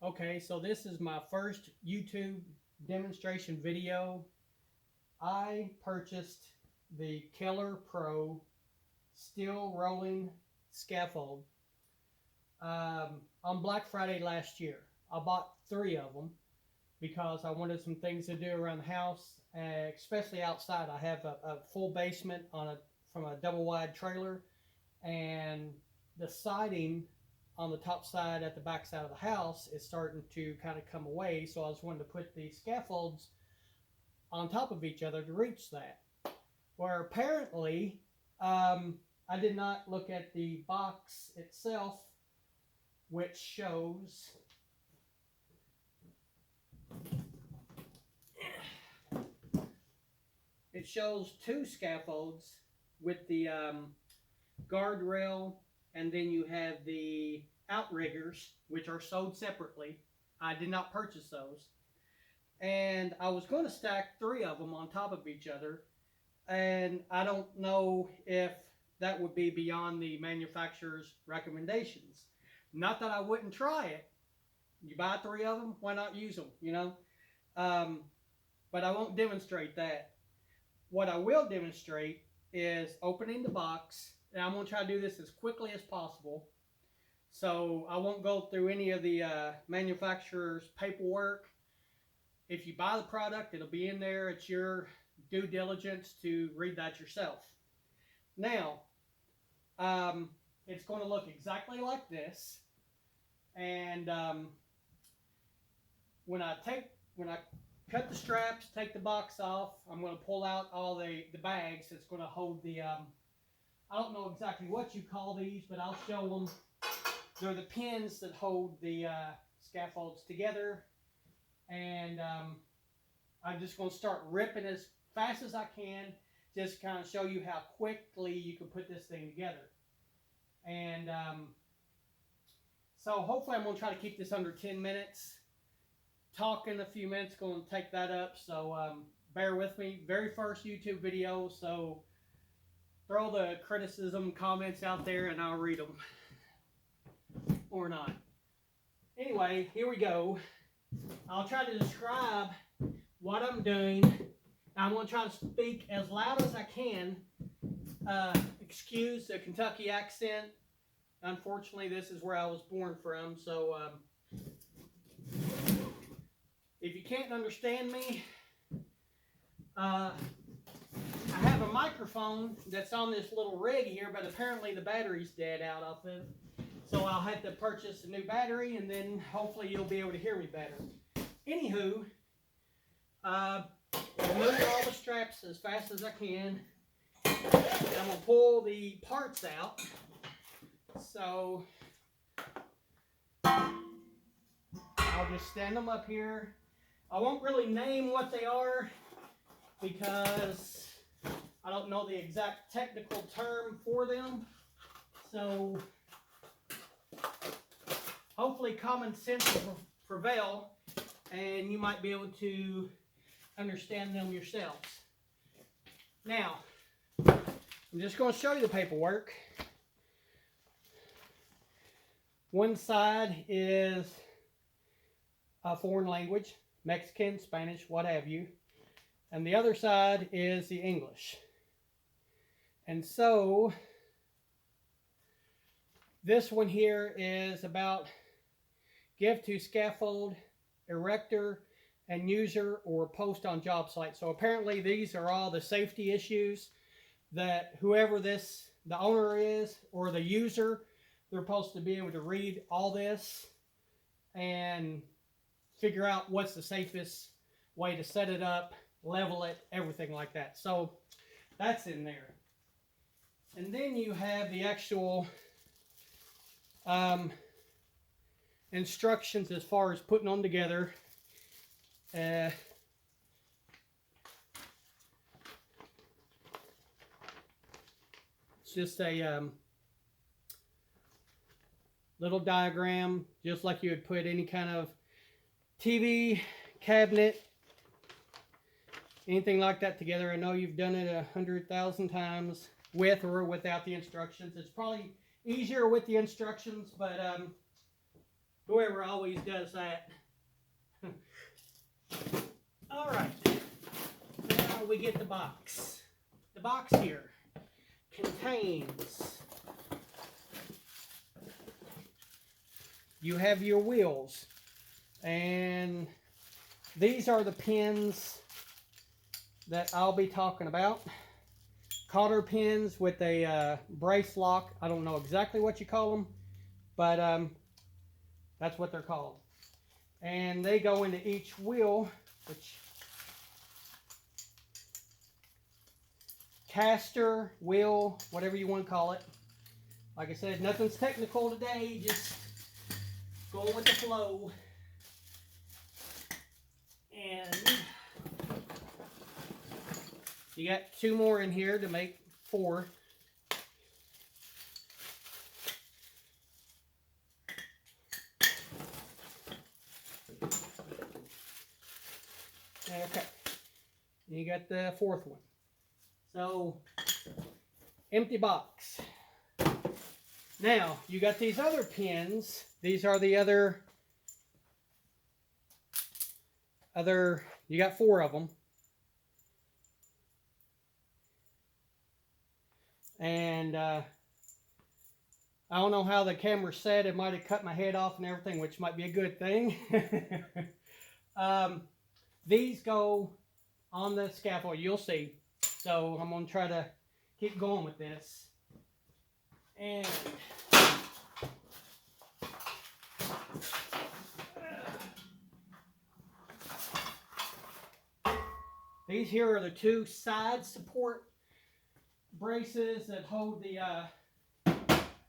Okay, so this is my first YouTube demonstration video. I purchased the Keller Kpro steel rolling scaffold on Black Friday last year. I bought 3 of them because I wanted some things to do around the house, especially outside. I have a full basement from a double wide trailer, and the siding on the top side at the back side of the house is starting to kind of come away, so I was wanting to put the scaffolds on top of each other to reach that. Where apparently I did not look at the box itself, which shows it shows 2 scaffolds with the guardrail, and then you have the outriggers, which are sold separately. I did not purchase those. And I was going to stack 3 of them on top of each other, and I don't know if that would be beyond the manufacturer's recommendations. Not that I wouldn't try it. You buy 3 of them, why not use them, you know? But I won't demonstrate that. What I will demonstrate is opening the box, and I'm going to try to do this as quickly as possible. So I won't go through any of the manufacturer's paperwork. If you buy the product, it'll be in there. It's your due diligence to read that yourself. Now, it's going to look exactly like this. And when I cut the straps, take the box off, I'm going to pull out all the bags that's going to hold the, I don't know exactly what you call these, but I'll show them. They're the pins that hold the scaffolds together. And I'm just going to start ripping as fast as I can, just kind of show you how quickly you can put this thing together. And so hopefully I'm going to try to keep this under 10 minutes. Talking a few minutes, going to take that up, so bear with me. Very first YouTube video, so throw the criticism comments out there and I'll read them. Or not. Anyway, here we go. I'll try to describe what I'm doing. I'm going to try to speak as loud as I can. Excuse the Kentucky accent. Unfortunately, this is where I was born from, so if you can't understand me, I have a microphone that's on this little rig here, but apparently the battery's dead out of it. So I'll have to purchase a new battery, and then hopefully you'll be able to hear me better. Anywho, remove all the straps as fast as I can. And I'm going to pull the parts out. So I'll just stand them up here. I won't really name what they are because I don't know the exact technical term for them. So hopefully common sense will prevail and you might be able to understand them yourselves. Now, I'm just going to show you the paperwork. One side is a foreign language, Mexican, Spanish, what have you. And the other side is the English. And so this one here is about give to scaffold, erector, and user or post on job site. So apparently these are all the safety issues that whoever the owner is or the user, they're supposed to be able to read all this and figure out what's the safest way to set it up, level it, everything like that. So that's in there. And then you have the actual instructions as far as putting them together. It's just a little diagram, just like you would put any kind of TV, cabinet, anything like that together. I know you've done it 100,000 times with or without the instructions. It's probably easier with the instructions, but Whoever always does that. All right. Now we get the box. The box here contains, you have your wheels, and these are the pins that I'll be talking about. Cotter pins with a brace lock. I don't know exactly what you call them, but that's what they're called. And they go into each wheel, which caster, wheel, whatever you want to call it. Like I said, nothing's technical today, just going with the flow. And you got 2 more in here to make 4. Okay, you got the 4th one. So, empty box. Now, you got these other pins. These are the other, you got 4 of them. And I don't know how the camera said, it might have cut my head off and everything, which might be a good thing. These go on the scaffold, you'll see. So I'm going to try to keep going with this. And these here are the 2 side support braces that hold the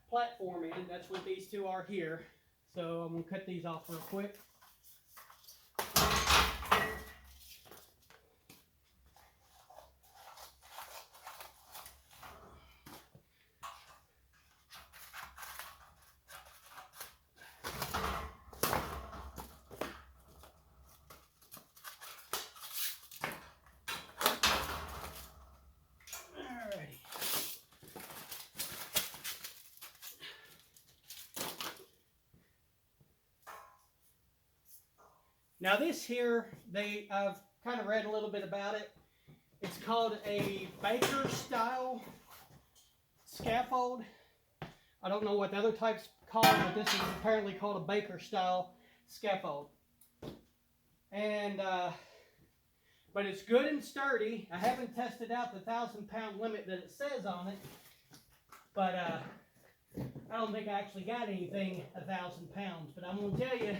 platform in. That's what these 2 are here. So I'm going to cut these off real quick. Now this here, I've kind of read a little bit about it. It's called a Baker style scaffold. I don't know what the other types call it, but this is apparently called a Baker style scaffold. And, but it's good and sturdy. I haven't tested out the 1,000-pound limit that it says on it, but I don't think I actually got anything 1,000 pounds. But I'm going to tell you,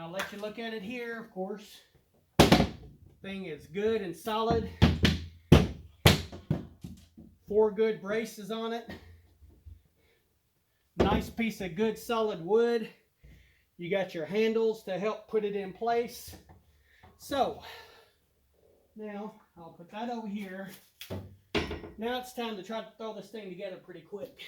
I'll let you look at it here, of course. Thing is good and solid. 4 good braces on it. Nice piece of good solid wood. You got your handles to help put it in place. So, now I'll put that over here. Now it's time to try to throw this thing together pretty quick.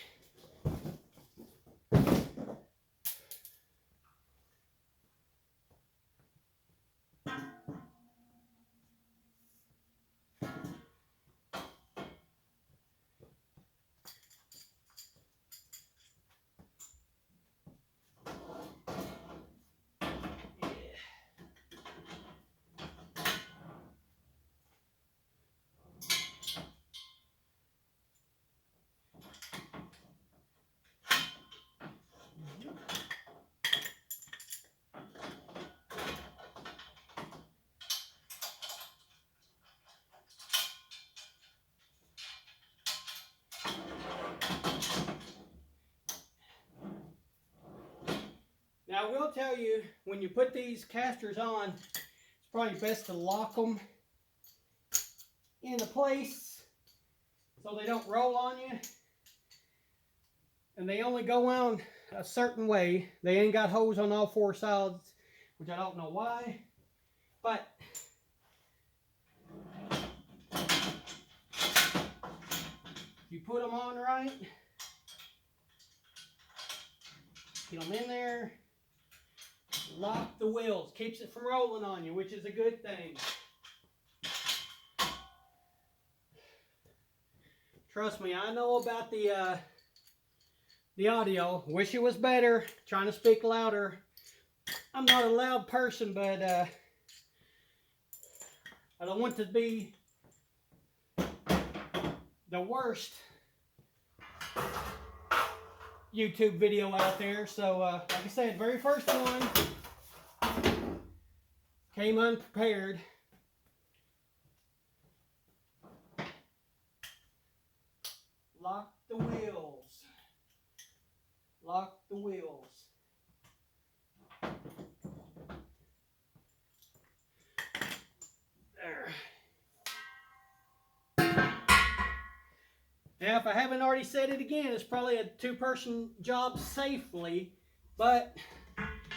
Now I will tell you, when you put these casters on, it's probably best to lock them into place so they don't roll on you. And they only go on a certain way. They ain't got holes on all 4 sides, which I don't know why. But if you put them on right, get them in there, lock the wheels, keeps it from rolling on you, which is a good thing. Trust me, I know about the audio. Wish it was better. Trying to speak louder. I'm not a loud person, but I don't want to be the worst YouTube video out there. So like I said, very first one came unprepared. Lock the wheels. Lock the wheels. There. Now, if I haven't already said it again, it's probably a two-person job safely, but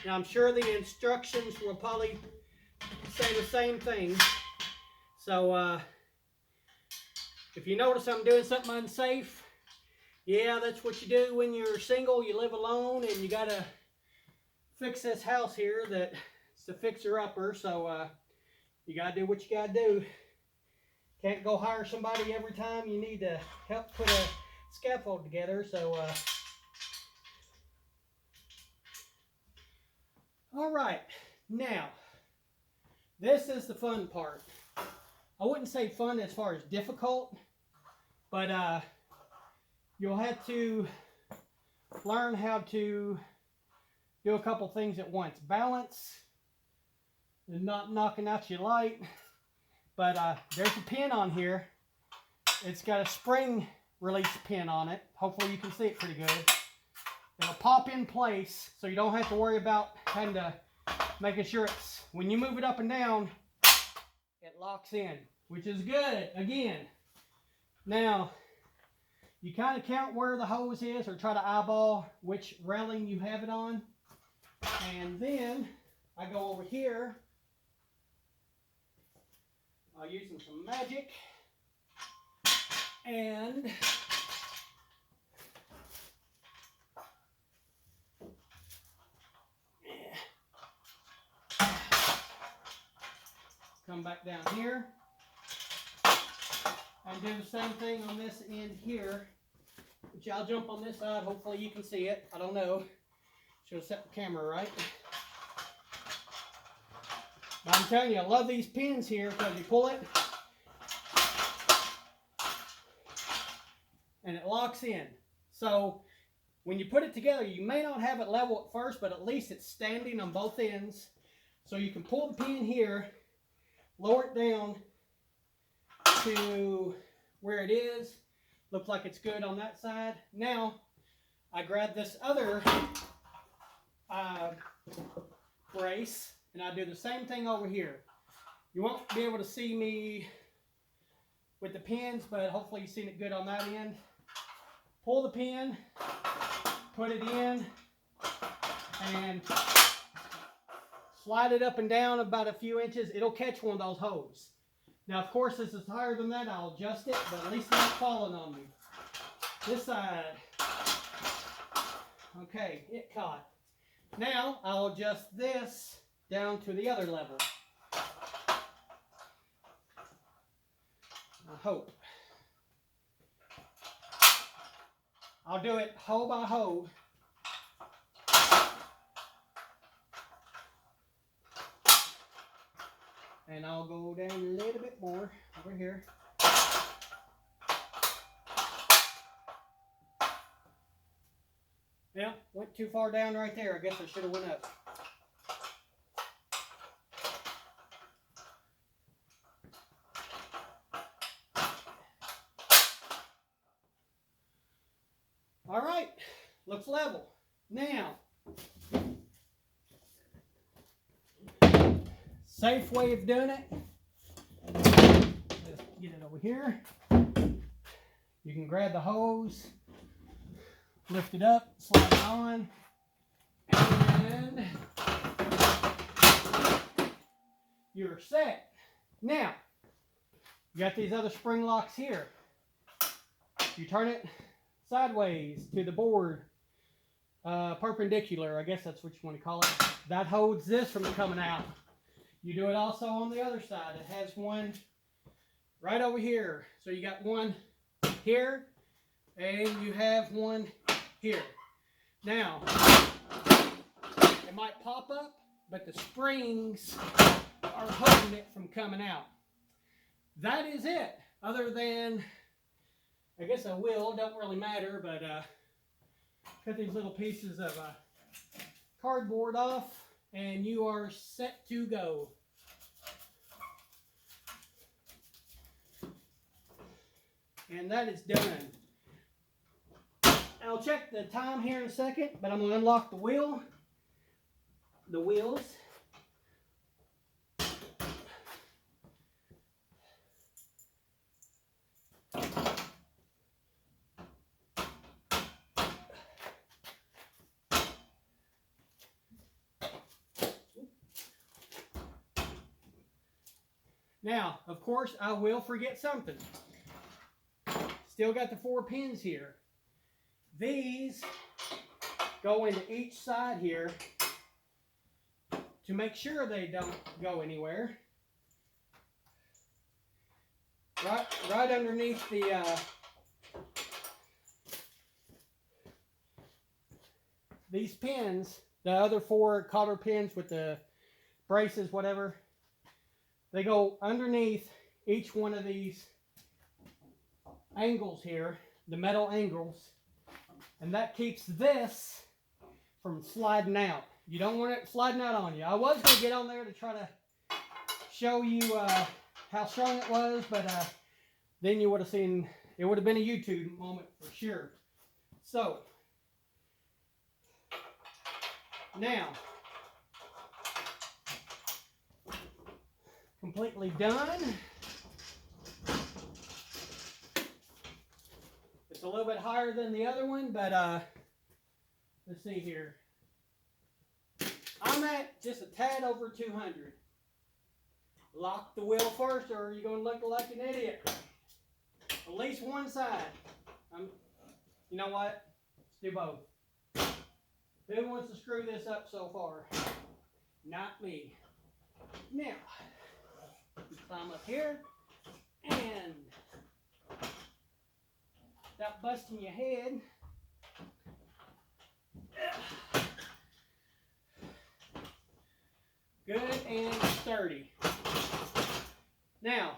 I'm sure the instructions will probably say the same thing. So, if you notice I'm doing something unsafe, yeah, that's what you do when you're single, you live alone, and you gotta fix this house here that's the fixer-upper, so you gotta do what you gotta do. Can't go hire somebody every time you need to help put a scaffold together. So, all right, now, this is the fun part. I wouldn't say fun as far as difficult, but you'll have to learn how to do a couple things at once. Balance and not knocking out your light. But there's a pin on here. It's got a spring release pin on it. Hopefully you can see it pretty good. It'll pop in place, so you don't have to worry about having to making sure it's, when you move it up and down, it locks in, which is good. Again, now you kind of count where the hose is, or try to eyeball which railing you have it on. And then I go over here. I'll use some magic and come back down here and do the same thing on this end here, which I'll jump on this side. Hopefully you can see it. I don't know. Should have set the camera right. But I'm telling you, I love these pins here because you pull it and it locks in. So when you put it together, you may not have it level at first, but at least it's standing on both ends. So you can pull the pin here, lower it down to where it is. Looks like it's good on that side. Now I grab this other brace, and I do the same thing over here. You won't be able to see me with the pins, but hopefully you've seen it good on that end. Pull the pin, put it in, and slide it up and down about a few inches. It'll catch one of those holes. Now, of course, this is higher than that. I'll adjust it, but at least it's not falling on me. This side. Okay, it caught. Now, I'll adjust this down to the other level. I hope. I'll do it hole by hole. And I'll go down a little bit more over here. Yeah, went too far down right there. I guess I should have went up. All right, looks level. Now, safe way of doing it, just get it over here. You can grab the hose, lift it up, slide it on, and you're set. Now, you got these other spring locks here. You turn it sideways to the board, perpendicular, I guess that's what you want to call it. That holds this from coming out. You do it also on the other side. It has one right over here. So you got one here, and you have one here. Now, It might pop up, but the springs are holding it from coming out. That is it. Other than, I guess a wheel, don't really matter, but cut these little pieces of cardboard off and you are set to go. And that is done. I'll check the time here in a second, but I'm going to unlock the wheels. Now, of course, I will forget something. Still got the 4 pins here. These go into each side here to make sure they don't go anywhere. Right underneath the these pins, the other 4 cotter pins with the braces, whatever, they go underneath each one of these angles here, the metal angles, and that keeps this from sliding out. You don't want it sliding out on you. I was going to get on there to try to show you how strong it was, but then you would have seen, it would have been a YouTube moment for sure. So, now, completely done. It's a little bit higher than the other one, but let's see here. I'm at just a tad over 200. Lock the wheel first, or you're going to look like an idiot. At least one side. You know what? Let's do both. Who wants to screw this up so far? Not me. Now, you climb up here, and without busting your head, good and sturdy. Now,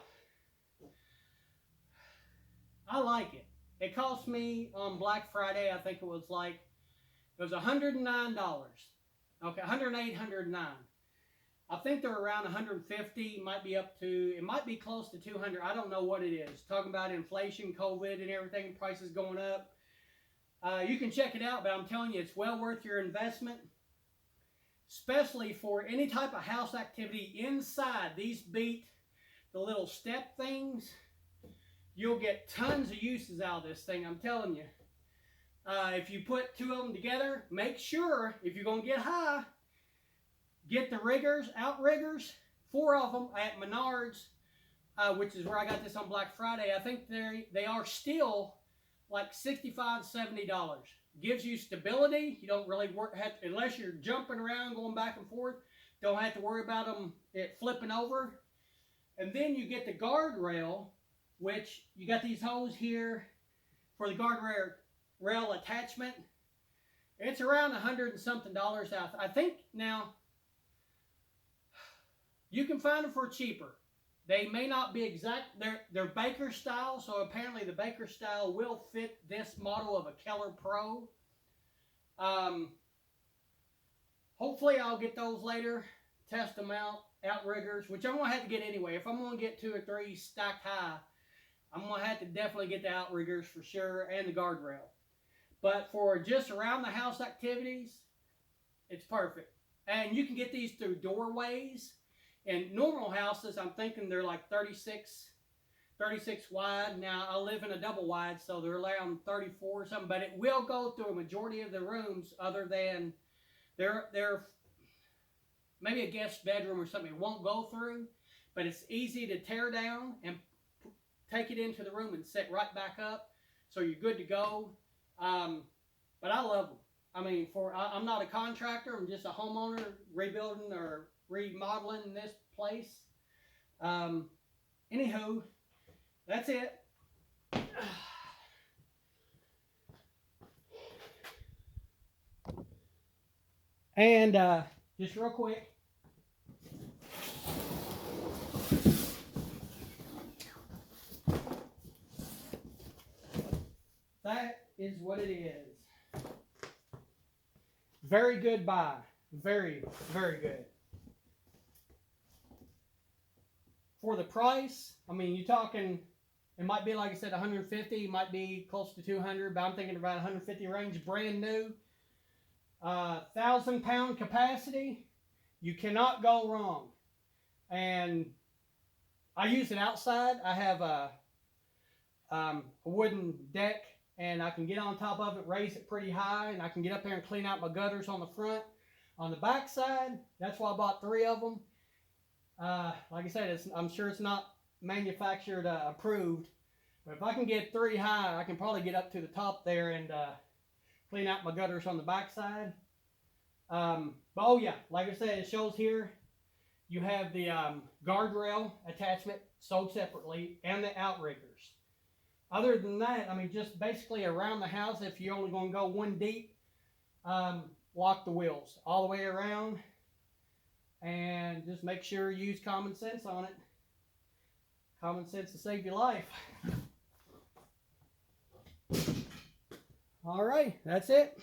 I like it. It cost me on Black Friday, I think it was $109. Okay, $108, $109. I think they're around 150, might be up to, it might be close to 200. I don't know what it is. Talking about inflation, COVID, and everything, prices going up. You can check it out, but I'm telling you, it's well worth your investment, especially for any type of house activity inside. These beat the little step things. You'll get tons of uses out of this thing, I'm telling you. If you put 2 of them together, make sure, if you're going to get high, get the riggers, outriggers, 4 of them at Menards, which is where I got this on Black Friday. I think they are still like $65, $70. Gives you stability. You don't really unless you're jumping around, going back and forth, don't have to worry about them flipping over. And then you get the guardrail, which you got these holes here for the guardrail attachment. It's around $100 and something out. I think now, you can find them for cheaper. They may not be exact. They're Baker style, so apparently the Baker style will fit this model of a Keller Kpro. Hopefully I'll get those later, test them out, outriggers, which I'm going to have to get anyway. If I'm going to get 2 or 3 stacked high, I'm going to have to definitely get the outriggers for sure and the guardrail. But for just around the house activities, it's perfect. And you can get these through doorways. In normal houses, I'm thinking they're like 36 wide. Now, I live in a double wide, so they're around 34 or something. But it will go through a majority of the rooms other than they're maybe a guest bedroom or something. It won't go through, but it's easy to tear down and take it into the room and set right back up. So you're good to go. But I love them. I mean, I'm not a contractor. I'm just a homeowner rebuilding or remodeling this place. Anywho, that's it. And just real quick, that is what it is. Very good buy. Very, very good. For the price, I mean, you're talking, it might be, like I said, 150, it might be close to 200, but I'm thinking about 150 range, brand new. 1,000-pound capacity, you cannot go wrong. And I use it outside. I have a wooden deck, and I can get on top of it, raise it pretty high, and I can get up there and clean out my gutters on the front. On the back side, that's why I bought 3 of them. Like I said, I'm sure it's not manufactured approved, but if I can get 3 high, I can probably get up to the top there and clean out my gutters on the back side. But oh yeah, like I said, it shows here you have the guardrail attachment sold separately and the outriggers. Other than that, I mean, just basically around the house, if you're only going to go 1 deep, lock the wheels all the way around, and just make sure you use common sense on it. Common sense to save your life. All right, that's it.